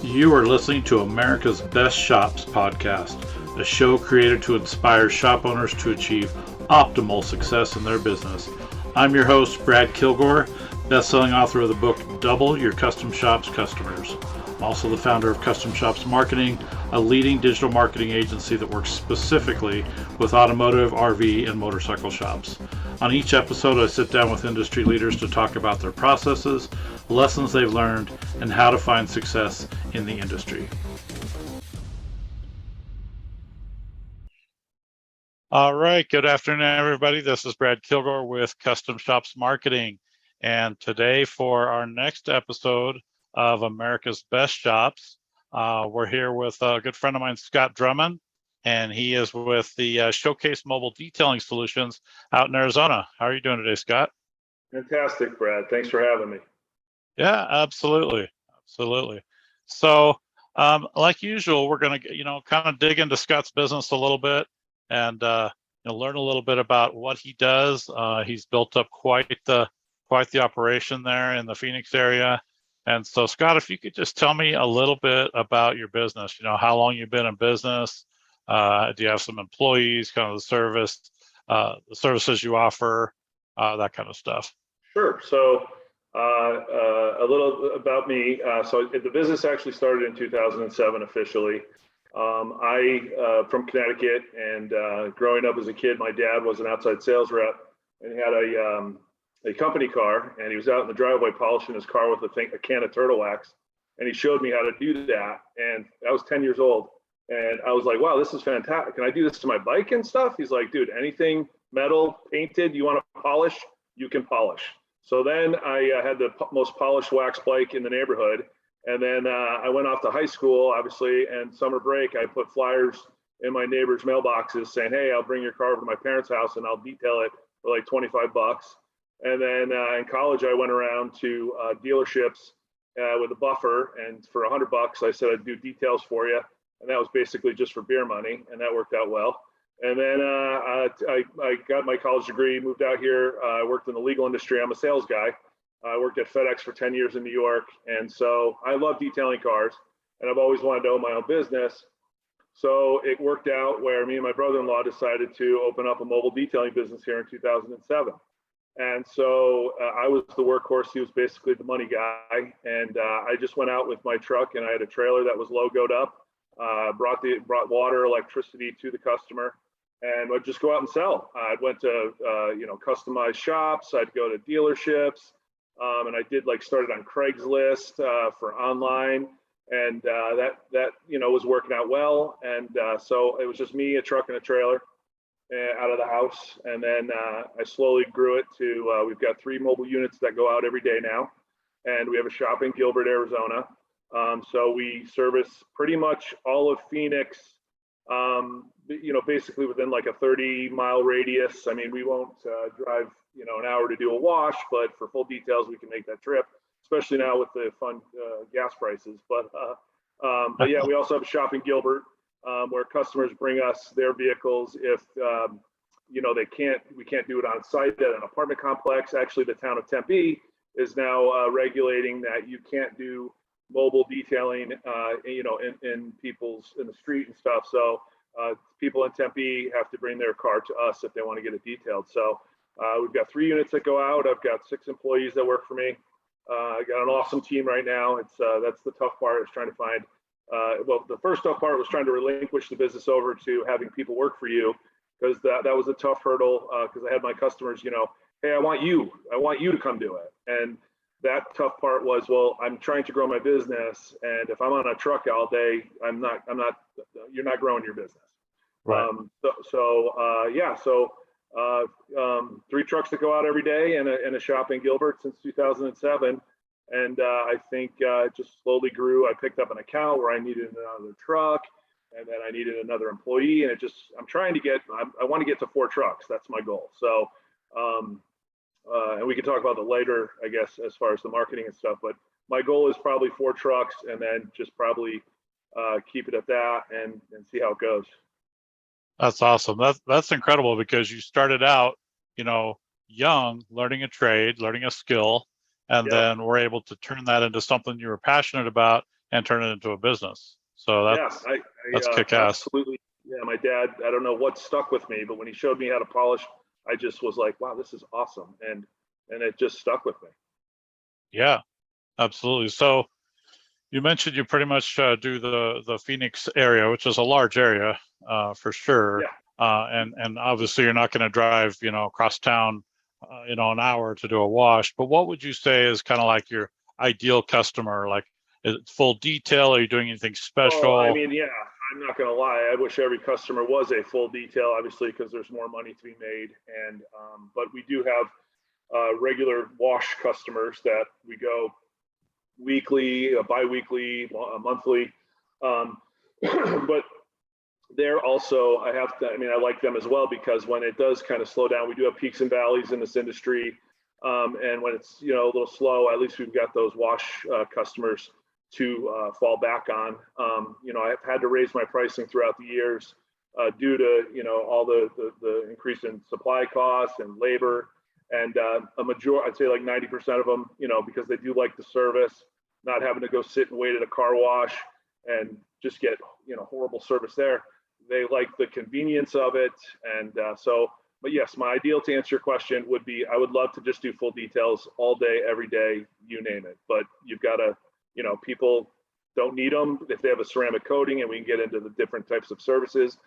You are listening to America's Best Shops podcast, a show created to inspire shop owners to achieve optimal success in their business. I'm your host, Brad Kilgore, best-selling author of the book Double Your Custom Shops Customers. I'm also the founder of Custom Shops Marketing, a leading digital marketing agency that works specifically with automotive, RV, and motorcycle shops. On each episode, I sit down with industry leaders to talk about their processes, lessons they've learned, and how to find success in the industry. All right, good afternoon, everybody. This is Brad Kilgore with Custom Shops Marketing. And today for our next episode of America's Best Shops, we're here with a good friend of mine, Scott Drummond, and he is with the Showcase Mobile Detailing Solutions out in Arizona. How are you doing today, Scott? Fantastic, Brad. Thanks for having me. Yeah, absolutely. So, like usual, we're going to, kind of dig into Scott's business a little bit and learn a little bit about what he does. He's built up quite the operation there in the Phoenix area. And so, Scott, if you could just tell me a little bit about your business. How long you've been in business? Do you have some employees? Kind of the services you offer, that kind of stuff. Sure. So a little about me. So the business actually started in 2007 officially. From Connecticut, and growing up as a kid, my dad was an outside sales rep, and he had a company car, and he was out in the driveway polishing his car with a can of turtle wax, and he showed me how to do that. And I was 10 years old, and I was like, wow, this is fantastic. Can I do this to my bike and stuff? He's like, dude, anything metal painted you want to polish, you can polish. So then I had the most polished wax bike in the neighborhood. And then I went off to high school, obviously, and summer break, I put flyers in my neighbors' mailboxes saying, hey, I'll bring your car over to my parents' house and I'll detail it for like 25 bucks. And then in college, I went around to dealerships with a buffer, and for 100 bucks, I said I'd do details for you. And that was basically just for beer money, and that worked out well. And then I got my college degree, moved out here. I worked in the legal industry. I'm a sales guy. I worked at FedEx for 10 years in New York. And so I love detailing cars, and I've always wanted to own my own business. So it worked out where me and my brother-in-law decided to open up a mobile detailing business here in 2007. And so I was the workhorse. He was basically the money guy. And I just went out with my truck, and I had a trailer that was logoed up, brought water, electricity to the customer, and I'd just go out and sell. I went to, customized shops. I'd go to dealerships. And I did started on Craigslist for online, and that was working out well. And so it was just me, a truck, and a trailer out of the house. And then I slowly grew it to we've got 3 mobile units that go out every day now, and we have a shop in Gilbert, Arizona. So we service pretty much all of Phoenix. Basically within like a 30-mile radius. I mean, we won't drive, an hour to do a wash, but for full details, we can make that trip, especially now with the fun gas prices. But yeah, we also have a shop in Gilbert where customers bring us their vehicles if, we can't do it on site at an apartment complex. Actually, the town of Tempe is now regulating that you can't do mobile detailing, in the street and stuff. So people in Tempe have to bring their car to us if they want to get it detailed. So we've got 3 units that go out. I've got 6 employees that work for me. I got an awesome team right now. That's the tough part, is trying to find. The first tough part was trying to relinquish the business over to having people work for you, because that was a tough hurdle. Because I had my customers, hey, I want you to come do it. And that tough part was, well, I'm trying to grow my business, and if I'm on a truck all day, you're not growing your business. Right. 3 trucks that go out every day, and a shop in Gilbert since 2007. And I think it just slowly grew. I picked up an account where I needed another truck, and then I needed another employee. And I want to get to 4 trucks. That's my goal. So, and we can talk about that later, I guess, as far as the marketing and stuff. But my goal is probably 4 trucks, and then just probably keep it at that and see how it goes. That's awesome. That's incredible, because you started out, young, learning a trade, learning a skill, and then were able to turn that into something you were passionate about and turn it into a business. So Yes, that's kick-ass. absolutely. Yeah, my dad, I don't know what stuck with me, but when he showed me how to polish, I just was like, wow, this is awesome. And it just stuck with me. Yeah, absolutely. So you mentioned you pretty much do the Phoenix area, which is a large area for sure. Yeah. And obviously you're not going to drive, across town, an hour to do a wash. But what would you say is kind of like your ideal customer? Like, is it full detail? Are you doing anything Well, I special? mean, yeah, I'm not going to lie. I wish every customer was a full detail, obviously, because there's more money to be made. And, but we do have regular wash customers that we go weekly, bi-weekly, monthly. Um, but they're also, I like them as well, because when it does kind of slow down, we do have peaks and valleys in this industry. And when it's, a little slow, at least we've got those wash customers to fall back on. I've had to raise my pricing throughout the years due to, all the increase in supply costs and labor. And I'd say like 90% of them, because they do like the service, not having to go sit and wait at a car wash and just get, horrible service there. They like the convenience of it. And but yes, my ideal, to answer your question, would be I would love to just do full details all day, every day, you name it. But you've got to, people don't need them if they have a ceramic coating, and we can get into the different types of services.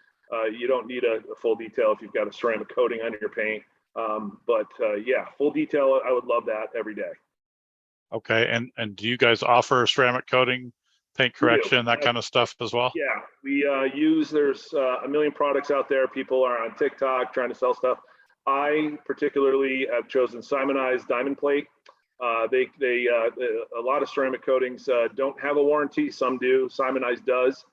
You don't need a full detail if you've got a ceramic coating under your paint. Yeah, full detail, I would love that every day. Okay. And do you guys offer ceramic coating, paint We do. correction, that kind of stuff as well? Yeah, we there's a million products out there. People are on TikTok trying to sell stuff. I particularly have chosen Simonized diamond plate. A lot of ceramic coatings don't have a warranty. Some do. Simonized does.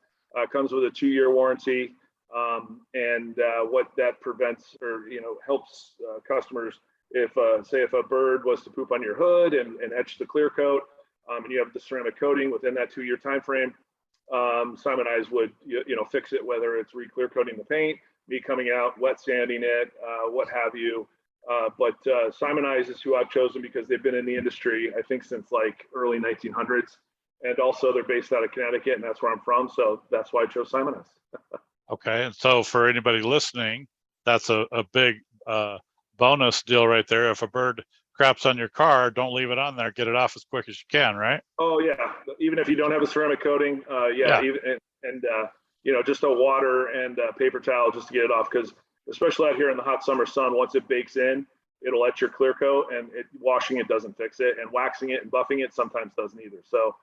Comes with a 2-year warranty. What that prevents or helps customers, if say if a bird was to poop on your hood and etch the clear coat, and you have the ceramic coating within that 2-year time frame, Simonized would fix it, whether it's re-clear coating the paint, me coming out, wet sanding it, what have you. But Simonized is who I've chosen because they've been in the industry, I think, since like early 1900s. And also they're based out of Connecticut, and that's where I'm from. So that's why I chose Simonized. Okay. And so for anybody listening, that's a big bonus deal right there. If a bird craps on your car, don't leave it on there. Get it off as quick as you can, right? Oh yeah, even if you don't have a ceramic coating, yeah. Even just a water and paper towel just to get it off, because especially out here in the hot summer sun, once it bakes in, it'll etch your clear coat, and washing it doesn't fix it, and waxing it and buffing it sometimes doesn't either. So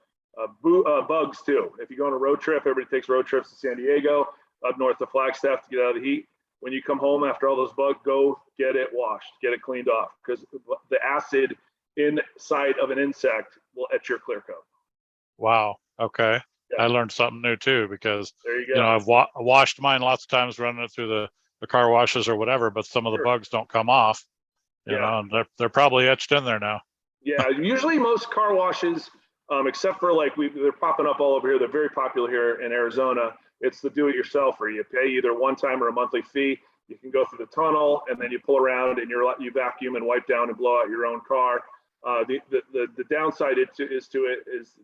bugs too. If you go on a road trip, everybody takes road trips to San Diego, up north to Flagstaff to get out of the heat. When you come home after all those bugs, go get it washed, get it cleaned off, because the acid inside of an insect will etch your clear coat. Wow. Okay. Yeah. I learned something new too, because there you go. I've washed mine lots of times, running it through the car washes or whatever, but some of the bugs don't come off. You know, and they're probably etched in there now. Yeah, usually most car washes, except for like they're popping up all over here. They're very popular here in Arizona. It's the do-it-yourselfer. You pay either one time or a monthly fee. You can go through the tunnel, and then you pull around and you vacuum and wipe down and blow out your own car. The downside is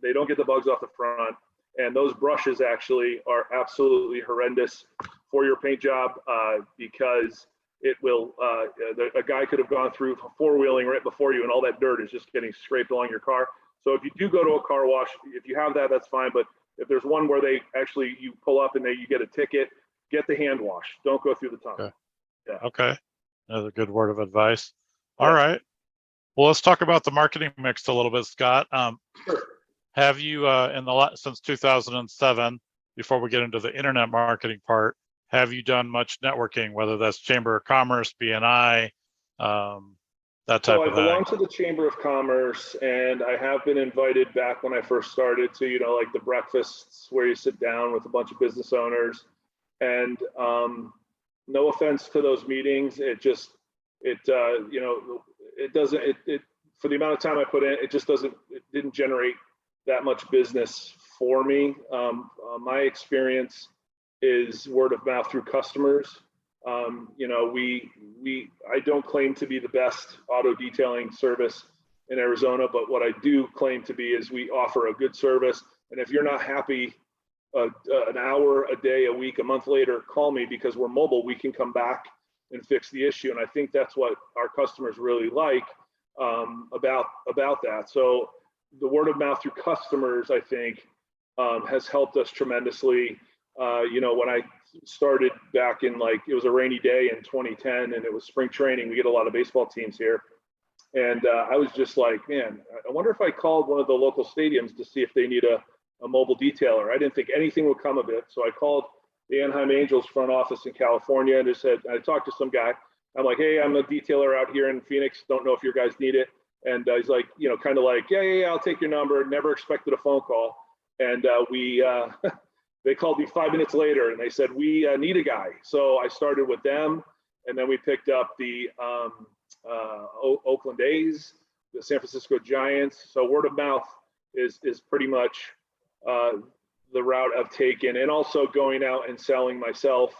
they don't get the bugs off the front, and those brushes actually are absolutely horrendous for your paint job, because it will a guy could have gone through four-wheeling right before you, and all that dirt is just getting scraped along your car. So if you do go to a car wash, if you have that, that's fine. But if there's one where you pull up and you get a ticket, get the hand wash. Don't go through the tunnel. Okay. Yeah. Okay. Another good word of advice. All right. Well, let's talk about the marketing mix a little bit, Scott. Sure. Have you since 2007, before we get into the internet marketing part, have you done much networking, whether that's Chamber of Commerce, BNI, that type of thing? I belong to the Chamber of Commerce, and I have been invited back when I first started to, like the breakfasts where you sit down with a bunch of business owners. And no offense to those meetings, it doesn't, for the amount of time I put in, it didn't generate that much business for me. My experience is word of mouth through customers. I don't claim to be the best auto detailing service in Arizona, but what I do claim to be is we offer a good service And if you're not happy an hour, a day, a week, a month later, call me, because we're mobile. We can come back and fix the issue. And I think that's what our customers really like about that. So the word of mouth through customers, I think, has helped us tremendously. When I started back in, like, it was a rainy day in 2010 and it was spring training, we get a lot of baseball teams here. And I was just like, man, I wonder if I called one of the local stadiums to see if they need a mobile detailer. I didn't think anything would come of it. So I called the Anaheim Angels front office in California and just said, I talked to some guy. I'm like, hey, I'm a detailer out here in Phoenix. Don't know if your guys need it. And he's like, kind of like, yeah, I'll take your number. Never expected a phone call. And they called me 5 minutes later and they said, we need a guy. So I started with them, and then we picked up the Oakland A's, the San Francisco Giants. So word of mouth is pretty much the route I've taken, and also going out and selling myself.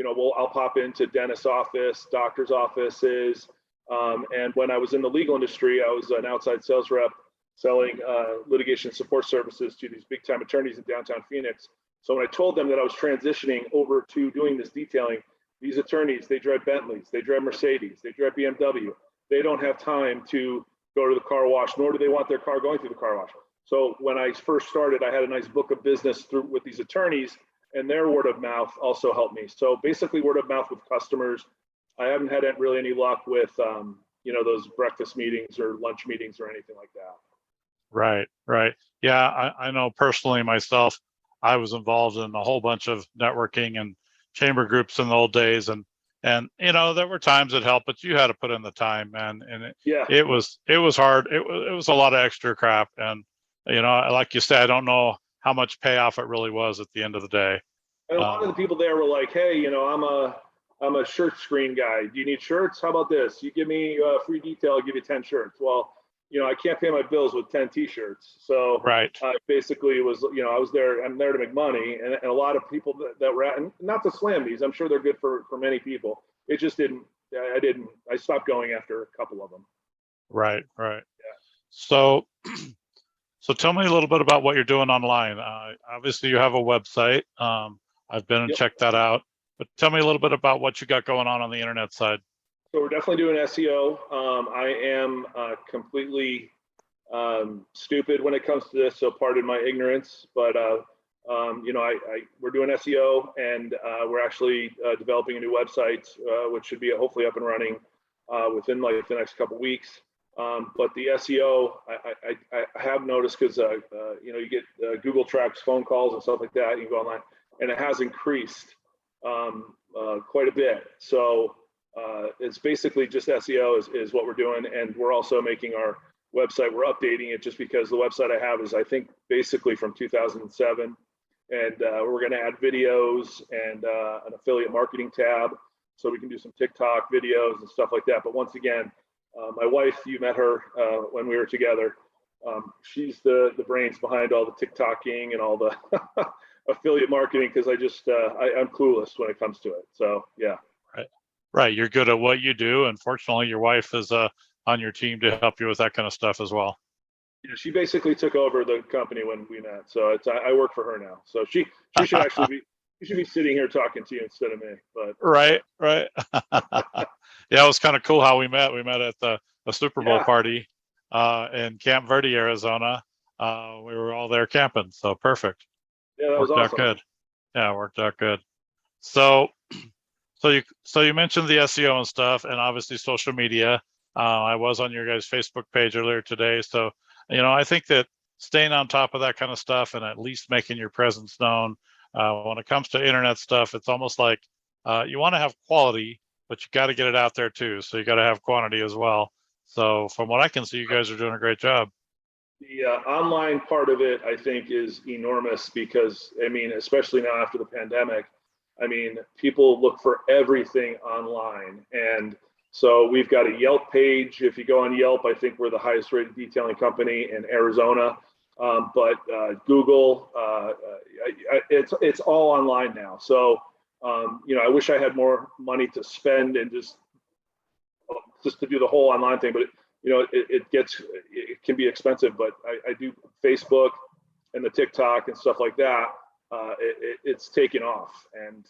I'll pop into dentist office, doctor's offices. And when I was in the legal industry, I was an outside sales rep selling litigation support services to these big time attorneys in downtown Phoenix. So when I told them that I was transitioning over to doing this detailing, these attorneys, they drive Bentleys, they drive Mercedes, they drive BMW. They don't have time to go to the car wash, nor do they want their car going through the car wash. So when I first started, I had a nice book of business with these attorneys, and their word of mouth also helped me. So basically word of mouth with customers. I haven't had really any luck with, those breakfast meetings or lunch meetings or anything like that. Right. Yeah, I know personally myself, I was involved in a whole bunch of networking and chamber groups in the old days, and there were times it helped, but you had to put in the time, man. And it was hard. It was a lot of extra crap, and like you said, I don't know how much payoff it really was at the end of the day. And a lot of the people there were like, hey, I'm a shirt screen guy. Do you need shirts? How about this? You give me a free detail, I'll give you 10 shirts. Well, I can't pay my bills with 10 t-shirts. So right. Basically it was, I'm there to make money. And a lot of people that were at, and not to slam these, I'm sure they're good for many people. It just I stopped going after a couple of them. Right. Yeah. So tell me a little bit about what you're doing online. Obviously you have a website. I've been and checked that out, but tell me a little bit about what you got going on the internet side. So we're definitely doing SEO. I am completely stupid when it comes to this, so pardon my ignorance. But we're doing SEO, and we're actually developing a new website, which should be hopefully up and running within like the next couple of weeks. But the SEO, I have noticed, because you get Google tracks phone calls and stuff like that. You can go online, and it has increased quite a bit. So it's basically just SEO is what we're doing, and we're also making our website. We're updating it just because the website I have is, I think, basically from 2007, and we're going to add videos and an affiliate marketing tab, so we can do some TikTok videos and stuff like that. But once again, my wife, you met her when we were together. She's the brains behind all the TikToking and all the affiliate marketing, because I'm clueless when it comes to it. So yeah. Right. You're good at what you do, and fortunately your wife is on your team to help you with that kind of stuff as well. Yeah, she basically took over the company when we met, so I work for her now. So she should actually be sitting here talking to you instead of me. But right. Yeah, it was kind of cool how we met. We met at the Super Bowl party in Camp Verde, Arizona. We were all there camping, so perfect. Yeah, that was awesome. Worked out good. Yeah, worked out good. So you mentioned the SEO and stuff, and obviously social media. I was on your guys' Facebook page earlier today. So, I think that staying on top of that kind of stuff and at least making your presence known, when it comes to internet stuff, it's almost like you want to have quality, but you got to get it out there too. So you got to have quantity as well. So from what I can see, you guys are doing a great job. The online part of it, I think, is enormous, because, especially now after the pandemic, people look for everything online. And so we've got a Yelp page. If you go on Yelp, I think we're the highest rated detailing company in Arizona. But Google, it's all online now. So, I wish I had more money to spend and just to do the whole online thing, but it can be expensive. But I do Facebook, and the TikTok and stuff like that, it's taken off, and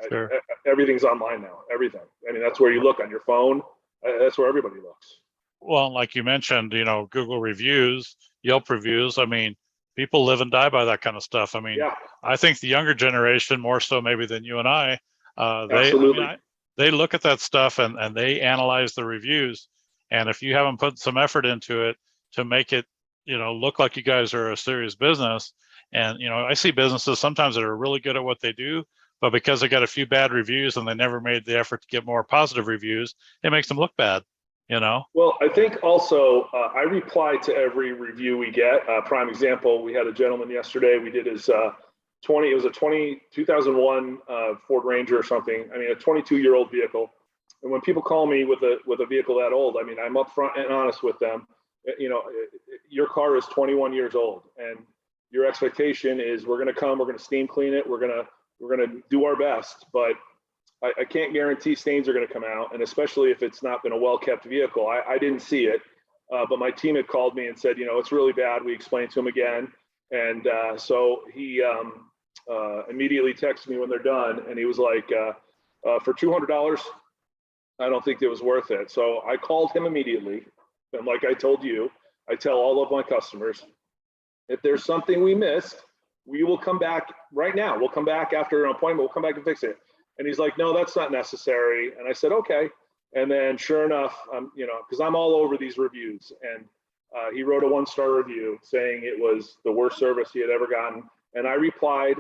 Sure. everything's online now. Everything. I mean, that's where you look on your phone. That's where everybody looks. Well, like you mentioned, Google reviews, Yelp reviews. I mean, people live and die by that kind of stuff. I mean, Yeah, I think the younger generation, more so maybe than you and I, absolutely. they look at that stuff and they analyze the reviews. And if you haven't put some effort into it to make it, look like you guys are a serious business, and I see businesses sometimes that are really good at what they do, but because they got a few bad reviews and they never made the effort to get more positive reviews, it makes them look bad. Well, I think also I reply to every review we get. Prime example, we had a gentleman yesterday. We did his it was a 2001 Ford Ranger or something. I mean, a 22-year-old vehicle. And when people call me with a vehicle that old, I mean, I'm upfront and honest with them. Your car is 21 years old, and your expectation is we're going to steam clean it. We're going to do our best, but I can't guarantee stains are going to come out, and especially if it's not been a well-kept vehicle. I didn't see it, but my team had called me and said, it's really bad. We explained to him again, and so he immediately texted me when they're done, and he was like, for $200, I don't think it was worth it. So I called him immediately, and like I told you, I tell all of my customers, if there's something we missed, we will come back right now. We'll come back after an appointment. We'll come back and fix it. And he's like, no, that's not necessary. And I said, okay. And then sure enough, because I'm all over these reviews, and he wrote a 1-star review saying it was the worst service he had ever gotten. And I replied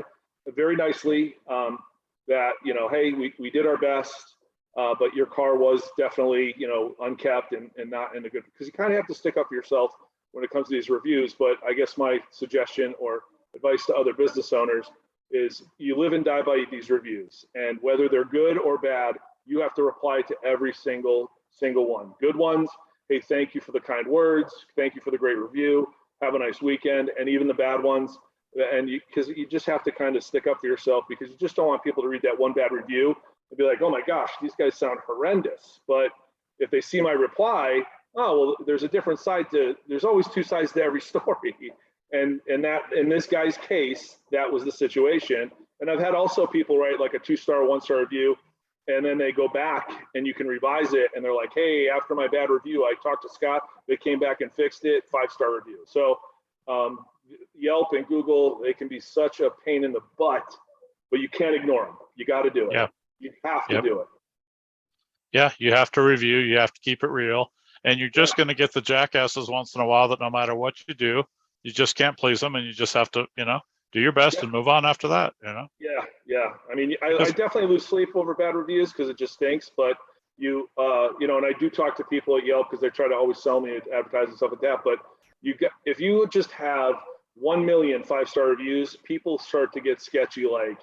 very nicely that, hey, we did our best, but your car was definitely, unkept and not in a good, because you kind of have to stick up for yourself when it comes to these reviews. But I guess my suggestion or advice to other business owners is you live and die by these reviews, and whether they're good or bad, you have to reply to every single one. Good ones, hey, thank you for the kind words, thank you for the great review, have a nice weekend. And even the bad ones, and because you just have to kind of stick up for yourself, because you just don't want people to read that one bad review and be like, oh my gosh, these guys sound horrendous. But if they see my reply, oh well, there's always two sides to every story. And that, in this guy's case, that was the situation. And I've had also people write like a 2-star, 1-star review, and then they go back and you can revise it. And they're like, hey, after my bad review, I talked to Scott, they came back and fixed it, 5-star review. So Yelp and Google, they can be such a pain in the butt, but you can't ignore them. You got to do it. Yeah. You have to do it. Yeah, you have to review, you have to keep it real. And you're just going to get the jackasses once in a while that no matter what you do, you just can't please them, and you just have to, do your best and move on after that, Yeah. I mean, I definitely lose sleep over bad reviews because it just stinks. But and I do talk to people at Yelp because they try to always sell me advertising and stuff like that. But if you just have 1 million 5-star reviews, people start to get sketchy. Like,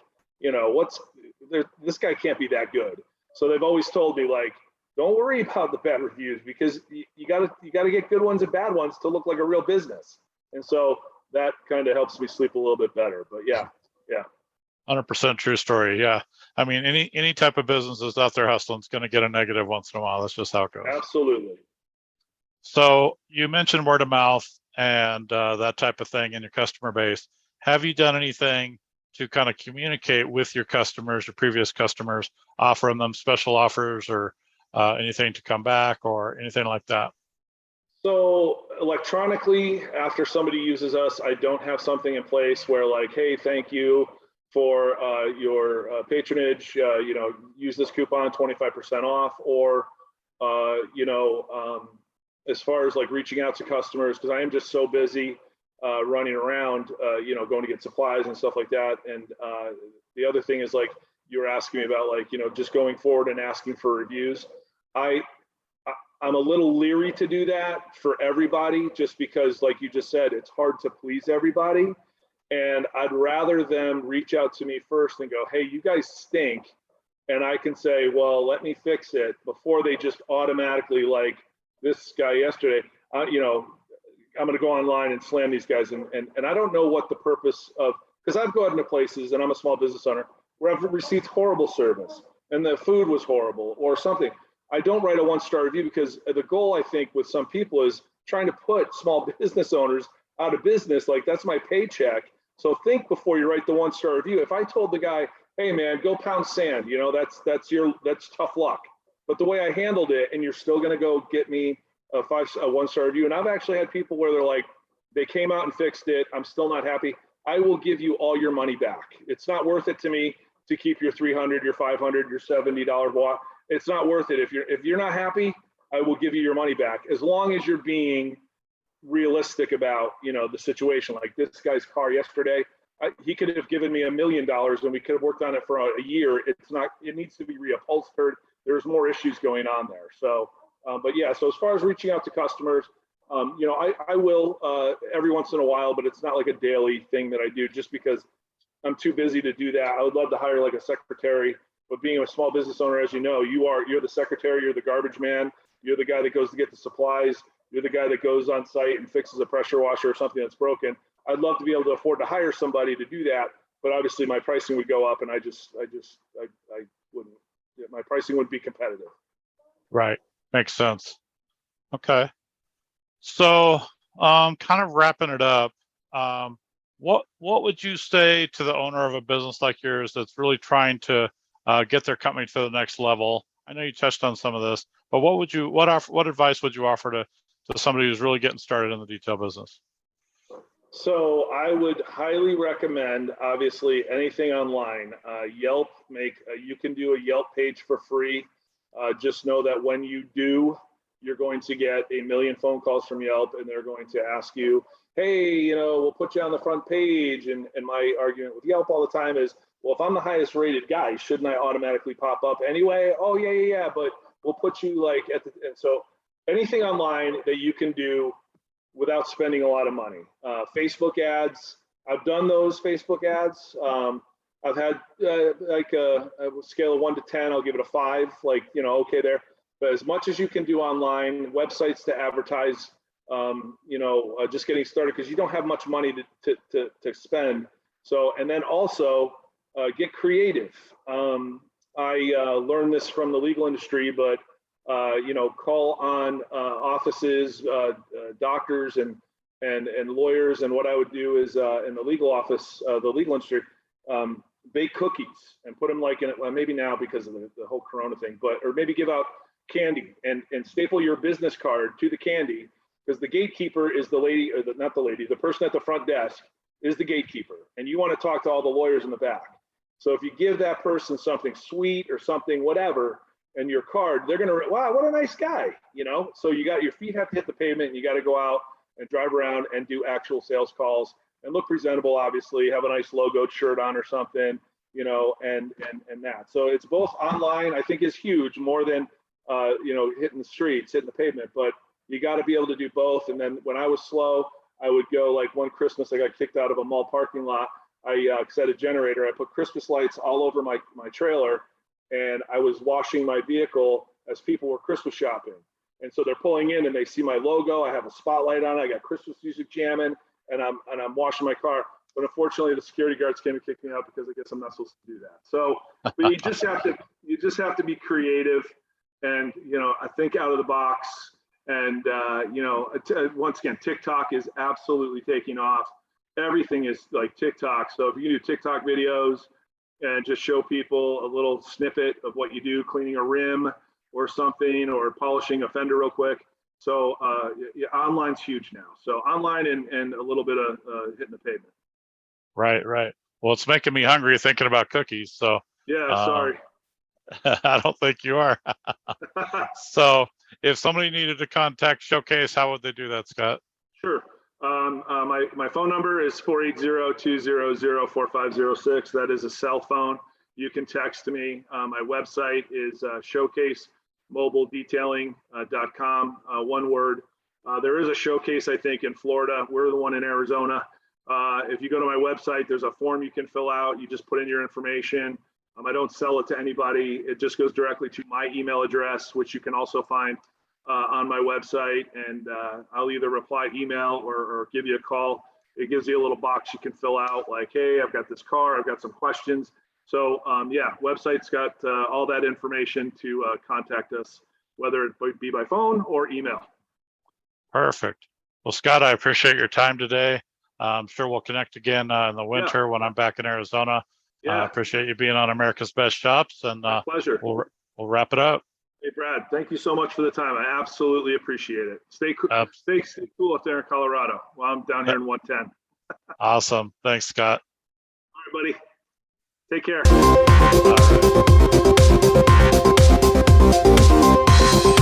this guy can't be that good. So they've always told me, like, don't worry about the bad reviews, because you gotta get good ones and bad ones to look like a real business. And so that kind of helps me sleep a little bit better. But yeah. 100% true story. Yeah. I mean, any type of business that's out there hustling is going to get a negative once in a while. That's just how it goes. Absolutely. So you mentioned word of mouth and that type of thing in your customer base. Have you done anything to kind of communicate with your customers, your previous customers, offering them special offers or anything to come back or anything like that? So electronically, after somebody uses us, I don't have something in place where like, hey, thank you for your patronage, use this coupon, 25% off, or, as far as like reaching out to customers, because I am just so busy running around, going to get supplies and stuff like that. And the other thing is, like, you were asking me about, like, just going forward and asking for reviews. I'm a little leery to do that for everybody, just because, like you just said, it's hard to please everybody. And I'd rather them reach out to me first and go, hey, you guys stink. And I can say, well, let me fix it, before they just automatically, like this guy yesterday, I'm going to go online and slam these guys. And I don't know what the purpose of, because I've gone into places, and I'm a small business owner, where I've received horrible service and the food was horrible or something. I don't write a 1-star review, because the goal, I think, with some people is trying to put small business owners out of business. Like, that's my paycheck. So think before you write the 1-star review. If I told the guy, hey man, go pound sand, you know, that's tough luck. But the way I handled it, and you're still going to go get me a 1-star review. And I've actually had people where they're like, they came out and fixed it. I'm still not happy. I will give you all your money back. It's not worth it to me to keep your $300, your $500, your $70 watt. It's not worth it. If you're not happy, I will give you your money back, as long as you're being realistic about, you know, the situation. Like this guy's car yesterday, he could have given me $1 million and we could have worked on it for a year. It's not, it needs to be reupholstered. There's more issues going on there. So, but yeah, so as far as reaching out to customers, you know, I will every once in a while, but it's not like a daily thing that I do, just because I'm too busy to do that. I would love to hire like a secretary, but being a small business owner, as you know, you're the secretary, you're the garbage man, you're the guy that goes to get the supplies, you're the guy that goes on site and fixes a pressure washer or something that's broken. I'd love to be able to afford to hire somebody to do that, but obviously my pricing would go up, and I wouldn't. My pricing would be competitive. Right. Makes sense. Okay. So, kind of wrapping it up, what would you say to the owner of a business like yours that's really trying to get their company to the next level? I know you touched on some of this, but what advice would you offer to somebody who's really getting started in the detail business? So I would highly recommend, obviously, anything online. Yelp, you can do a Yelp page for free. Just know that when you do, you're going to get 1 million phone calls from Yelp, and they're going to ask you, hey, you know, we'll put you on the front page. And my argument with Yelp all the time is, well, if I'm the highest rated guy, shouldn't I automatically pop up anyway? Oh, yeah, but we'll put you like at the, and so anything online that you can do without spending a lot of money. Facebook ads, I've done those Facebook ads. I've had like a scale of 1 to 10, I'll give it a 5, like, you know, okay there. But as much as you can do online, websites to advertise, you know, just getting started, because you don't have much money to spend. So, and then also get creative. I learned this from the legal industry, but you know, call on offices, doctors and lawyers. And what I would do is in the legal office, the legal industry, bake cookies and put them like in it. Well, maybe now because of the whole Corona thing, or maybe give out candy and staple your business card to the candy, because the gatekeeper is the lady, or not the lady, the person at the front desk is the gatekeeper, and you want to talk to all the lawyers in the back. So if you give that person something sweet or something, whatever, and your card, they're going to, wow, what a nice guy, you know? So your feet have to hit the pavement, and you got to go out and drive around and do actual sales calls and look presentable, obviously, have a nice logoed shirt on or something, you know, and that. So it's both online, I think is huge, more than, you know, hitting the streets, hitting the pavement, but you got to be able to do both. And then when I was slow, I would go, like one Christmas, I got kicked out of a mall parking lot. Cause I had a generator, I put Christmas lights all over my trailer, and I was washing my vehicle as people were Christmas shopping. And so they're pulling in and they see my logo. I have a spotlight on it. I got Christmas music jamming, and I'm washing my car. But unfortunately, the security guards came and kicked me out, because I guess I'm not supposed to do that. So, but you just have to be creative, and, you know, I think out of the box. And you know, once again, TikTok is absolutely taking off. Everything is like TikTok. So if you can do TikTok videos and just show people a little snippet of what you do, cleaning a rim or something, or polishing a fender real quick. So yeah, online's huge now. So online and a little bit of hitting the pavement. Right. Well, it's making me hungry thinking about cookies. So yeah, sorry. I don't think you are. So if somebody needed to contact Showcase, how would they do that, Scott? Sure. My phone number is 480-200-4506. That is a cell phone. You can text me. My website is showcasemobiledetailing.com, one word. There is a Showcase, I think, in Florida. We're the one in Arizona. If you go to my website, there's a form you can fill out. You just put in your information. I don't sell it to anybody. It just goes directly to my email address, which you can also find on my website. And I'll either reply email or give you a call. It gives you a little box you can fill out, like, hey, I've got this car, I've got some questions. So yeah, website's got all that information to contact us, whether it be by phone or email. Perfect. Well, Scott, I appreciate your time today. I'm sure we'll connect again in the winter when I'm back in Arizona. Yeah. Appreciate you being on America's Best Shops, and My pleasure. we'll wrap it up. Hey, Brad, thank you so much for the time. I absolutely appreciate it. Stay cool up there in Colorado while I'm down here in 110. Awesome. Thanks, Scott. All right, buddy. Take care. All right.